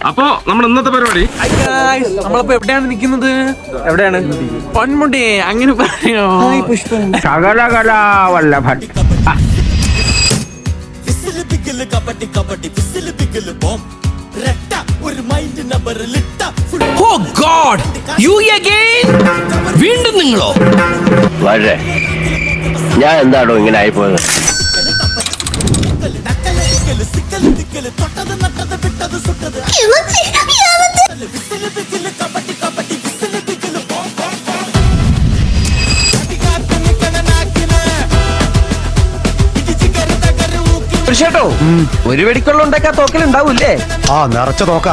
അപ്പൊ നമ്മുടെ ഇന്നത്തെ പരിപാടി നമ്മളിപ്പോ എവിടെയാണ് നിൽക്കുന്നത്? എവിടെയാണ്? പൊന്മുടി അങ്ങനെ പറയോ? ശകലകലാവല്ലഭൻ. Oh God! You again? വീണ്ടും നിങ്ങളോ? വളരെ ഞാൻ എന്താണോ ഇങ്ങനെ ആയിപ്പോയത്? ചേട്ടോ, ഒരു വെടിക്കുള്ള ഉണ്ടാക്കാ തോക്കലുണ്ടാവൂല്ലേ? നിറച്ച തോക്ക.